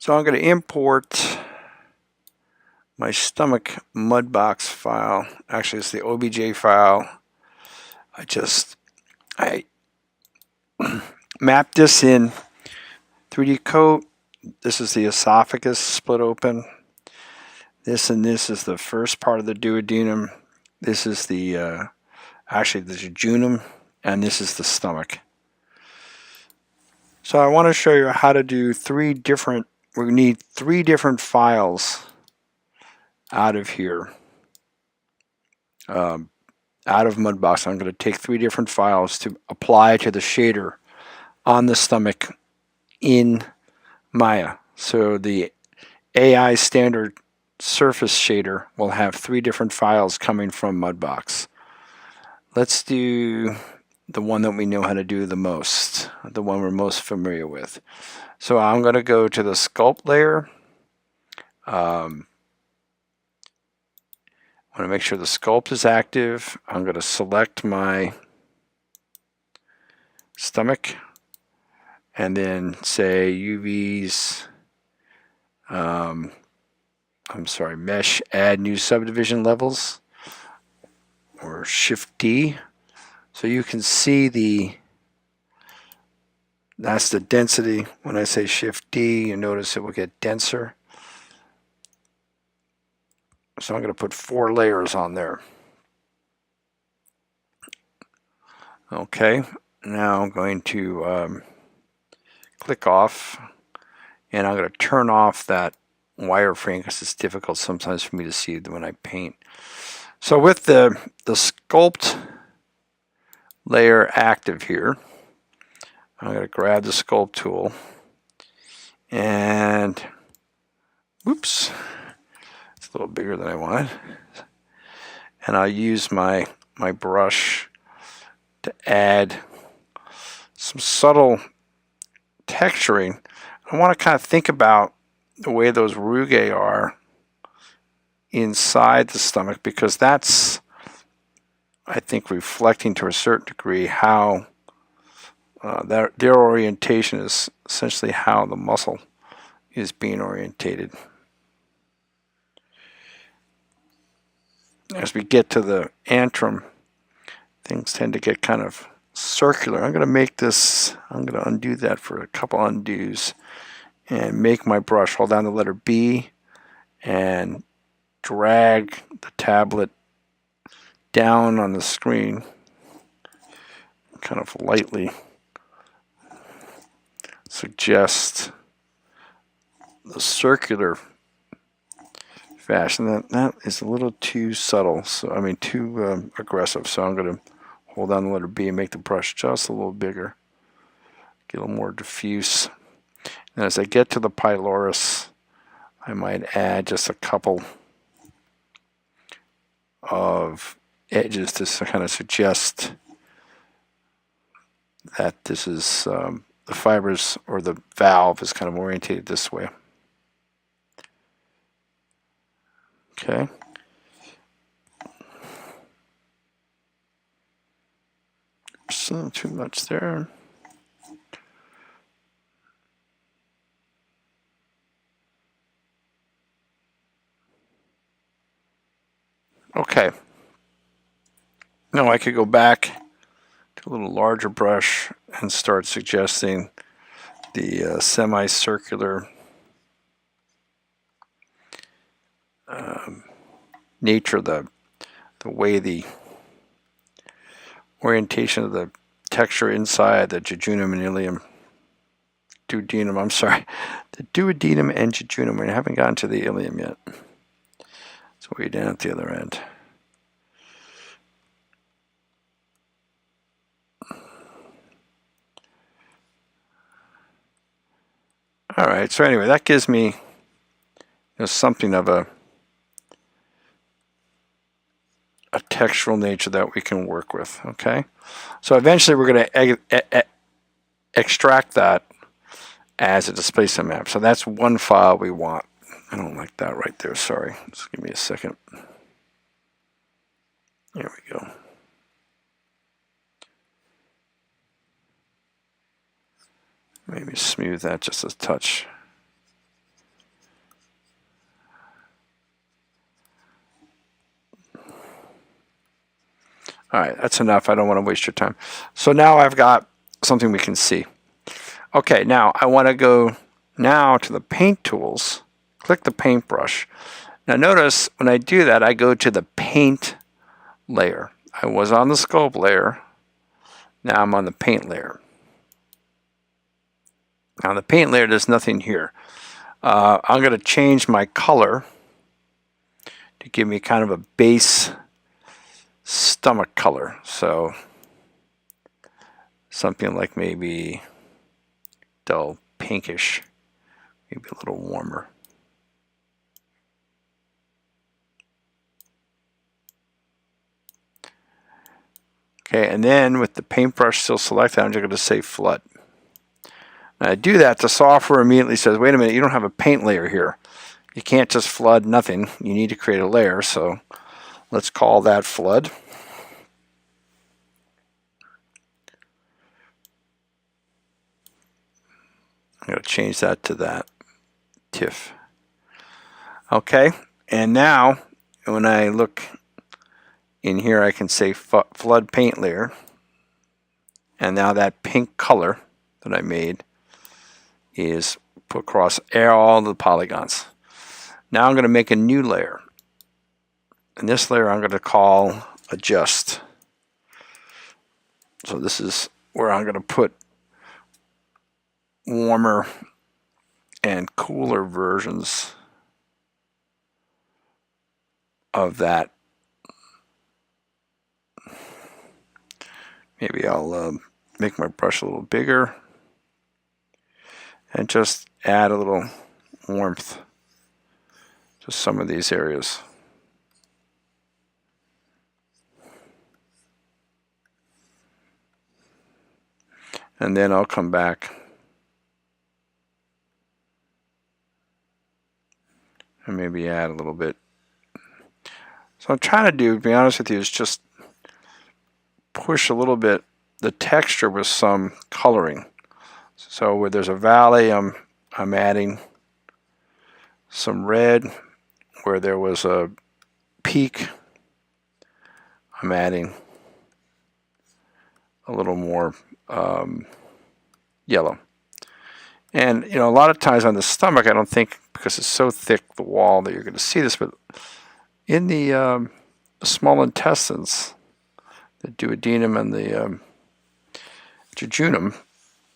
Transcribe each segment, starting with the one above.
So I'm going to import my stomach MUDbox file. Actually, it's the OBJ file. I mapped this in 3D Coat. This is the esophagus split open. This and this is the first part of the duodenum. This is the actually the jejunum, and this is the stomach. So I want to show you how to do we need three different files out of here. Out of MUDbox, I'm going to take three different files to apply to the shader on the stomach in Maya. So the AI standard surface shader will have three different files coming from MUDbox. Let's do the one that we know how to do the most, the one we're most familiar with. So I'm going to go to the sculpt layer. I want to make sure the sculpt is active. I'm going to select my stomach and then say UVs, mesh, add new subdivision levels, or Shift D. So you can see that's the density. When I say Shift D, you notice it will get denser. So I'm going to put 4 layers on there. Okay, now I'm going to click off, and I'm going to turn off that wireframe because it's difficult sometimes for me to see when I paint. So with the sculpt layer active here, I'm going to grab the sculpt tool and whoops, it's a little bigger than I wanted, and I'll use my brush to add some subtle texturing. I want to kind of think about the way those rugae are inside the stomach, because that's, I think, reflecting to a certain degree how their orientation is essentially how the muscle is being orientated. As we get to the antrum, things tend to get kind of circular. I'm going to undo that for a couple undos and make my brush, hold down the letter B and drag the tablet down on the screen, kind of lightly suggest the circular fashion. That is a little too subtle, too aggressive. So I'm going to hold down the letter B and make the brush just a little bigger, get a little more diffuse. And as I get to the pylorus, I might add just a couple of edges to kind of suggest that this is the fibers, or the valve is kind of orientated this way. Okay. So too much there. Okay. Now I could go back to a little larger brush and start suggesting the semicircular nature, the way the orientation of the texture inside the jejunum and ileum, duodenum. I'm sorry, the duodenum and jejunum. We haven't gotten to the ileum yet. It's way down at the other end. All right. So anyway, that gives me something of a textural nature that we can work with. Okay. So eventually we're going to extract that as a displacement map. So that's one file we want. I don't like that right there. Sorry. Just give me a second. There we go. Maybe smooth that just a touch. All right, that's enough. I don't want to waste your time. So now I've got something we can see. Okay, now I want to go now to the paint tools. Click the paintbrush. Now notice when I do that, I go to the paint layer. I was on the scope layer. Now I'm on the paint layer. Now the paint layer, there's nothing here. I'm going to change my color to give me kind of a base stomach color. So something like maybe dull pinkish, maybe a little warmer. Okay, and then with the paintbrush still selected, I'm just going to say flood. When I do that, the software immediately says, wait a minute, you don't have a paint layer here. You can't just flood nothing. You need to create a layer, so let's call that flood. I'm going to change that to that TIFF. Okay, and now when I look in here, I can say flood paint layer. And now that pink color that I made is put across all the polygons. Now I'm going to make a new layer. And this layer I'm going to call adjust. So this is where I'm going to put warmer and cooler versions of that. Maybe I'll make my brush a little bigger and just add a little warmth to some of these areas. And then I'll come back and maybe add a little bit. So I'm trying to do, to be honest with you, is just push a little bit the texture with some coloring. So where there's a valley, I'm adding some red. Where there was a peak, I'm adding a little more yellow. And you know, a lot of times on the stomach, I don't think, because it's so thick, the wall, that you're going to see this, but in the small intestines, the duodenum and the jejunum,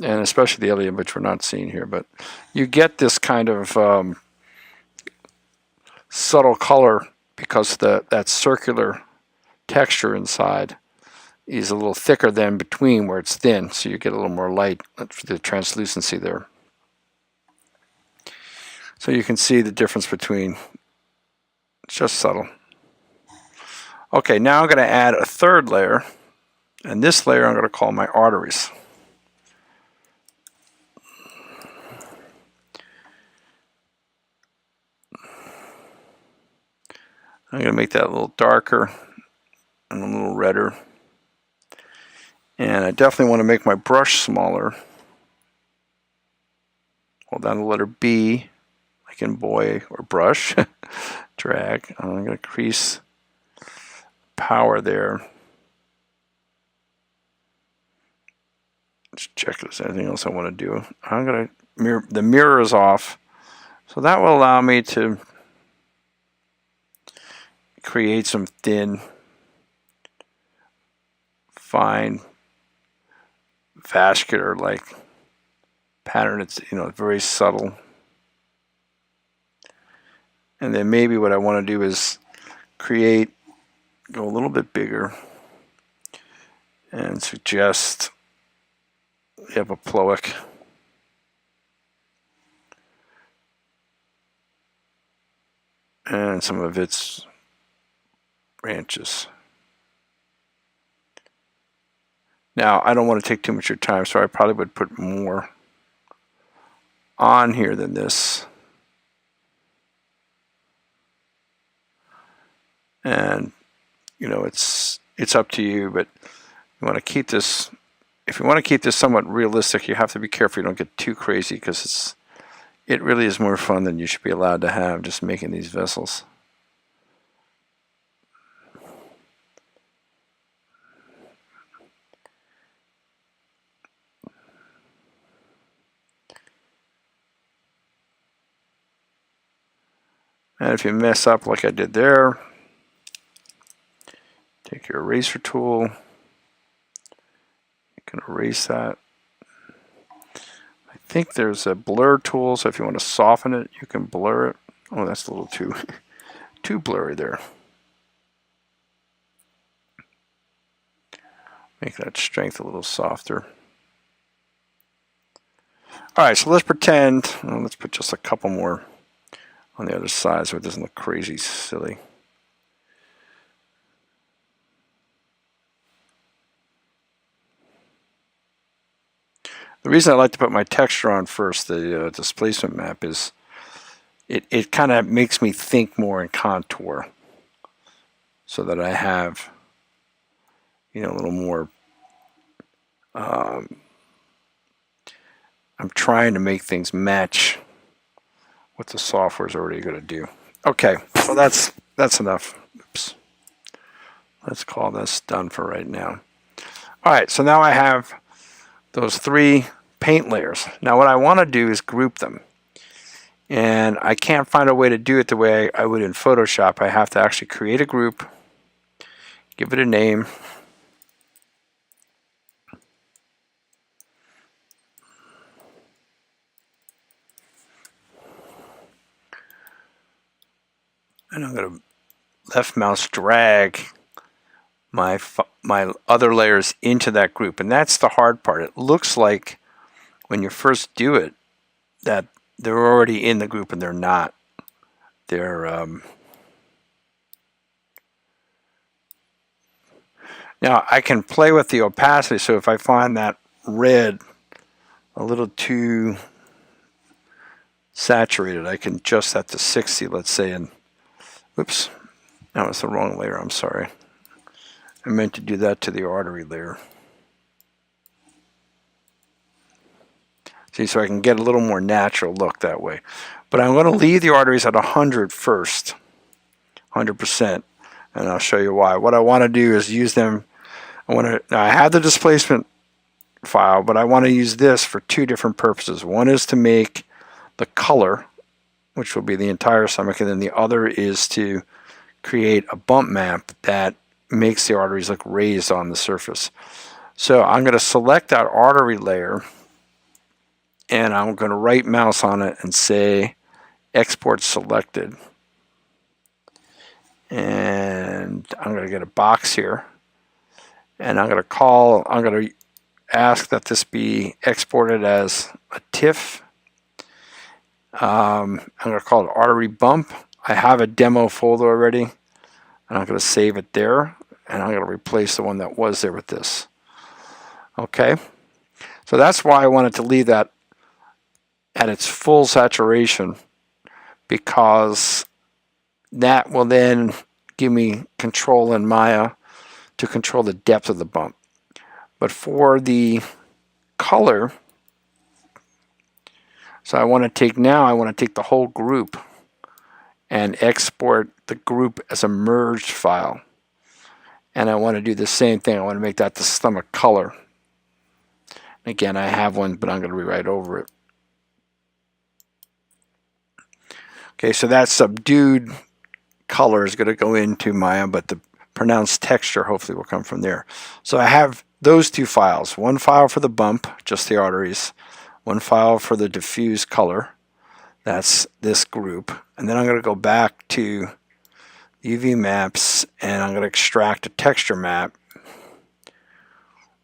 and especially the ileum, which we're not seeing here, but you get this kind of subtle color because that circular texture inside is a little thicker than between where it's thin, so you get a little more light, the translucency there. So you can see the difference between, it's just subtle. Okay, now I'm going to add a third layer, and this layer I'm going to call my arteries. I'm going to make that a little darker and a little redder. And I definitely want to make my brush smaller. Hold down the letter B, like in boy or brush. Drag. I'm going to increase power there. Let's check if there's anything else I want to do. I'm going to mirror, the mirror is off. So that will allow me to create some thin, fine, vascular like pattern. It's, you know, very subtle. And then maybe what I want to do is create, go a little bit bigger and suggest the epiploic. And some of its branches. Now, I don't want to take too much of your time, so I probably would put more on here than this. And, you know, it's up to you, but you want to keep this, if you want to keep this somewhat realistic, you have to be careful you don't get too crazy, because it really is more fun than you should be allowed to have just making these vessels. And if you mess up like I did there, take your eraser tool. You can erase that. I think there's a blur tool, so if you want to soften it, you can blur it. Oh, that's a little too blurry there. Make that strength a little softer. All right, so let's pretend, let's put just a couple more on the other side so it doesn't look crazy silly. The reason I like to put my texture on first, the displacement map, is it kind of makes me think more in contour so that I have, a little more. I'm trying to make things match what the software is already going to do. Okay, so that's enough. Oops. Let's call this done for right now. All right, so now I have those 3 paint layers. Now what I want to do is group them. And I can't find a way to do it the way I would in Photoshop. I have to actually create a group, give it a name. And I'm going to left mouse drag my other layers into that group. And that's the hard part. It looks like when you first do it that they're already in the group, and they're not. They're now I can play with the opacity, so if I find that red a little too saturated, I can adjust that to 60, let's say, and oops, that was the wrong layer, I'm sorry. I meant to do that to the artery layer. See, so I can get a little more natural look that way. But I'm going to leave the arteries at 100 first, 100%, and I'll show you why. What I want to do is use them. I have the displacement file, but I want to use this for 2 different purposes. One is to make the color, which will be the entire stomach, and then the other is to create a bump map that makes the arteries look raised on the surface. So I'm going to select that artery layer, and I'm going to right mouse on it and say export selected. And I'm going to get a box here, and I'm going to ask that this be exported as a TIFF. I'm going to call it artery bump. I have a demo folder already, and I'm going to save it there, and I'm going to replace the one that was there with this. Okay, so that's why I wanted to leave that at its full saturation, because that will then give me control in Maya to control the depth of the bump. But for the color, so I want to take the whole group and export the group as a merged file. And I want to do the same thing. I want to make that the stomach color. Again, I have one, but I'm going to rewrite over it. Okay, so that subdued color is going to go into Maya, but the pronounced texture hopefully will come from there. So I have those 2 files. One file for the bump, just the arteries. One file for the diffuse color. That's this group. And then I'm going to go back to UV maps, and I'm going to extract a texture map.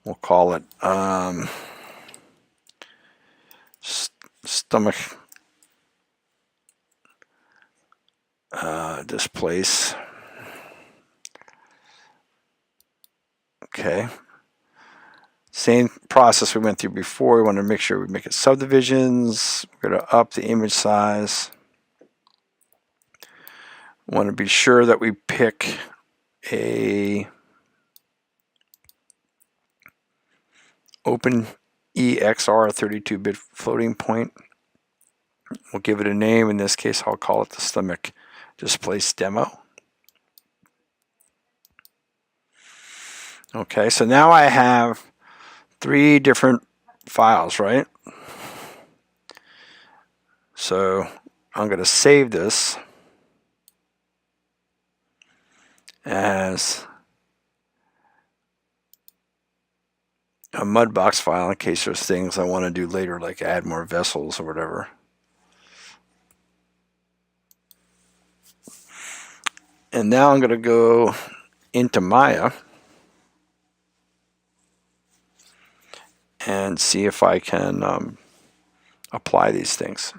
We'll call it stomach displace. Okay. Same process we went through before. We want to make sure we make it subdivisions. We're going to up the image size. We want to be sure that we pick a open EXR 32-bit floating point. We'll give it a name. In this case, I'll call it the stomach displace demo. Okay, so now I have 3 different files, right? So I'm going to save this. as a Mudbox file in case there's things I want to do later, like add more vessels or whatever. And now I'm going to go into Maya and see if I can apply these things.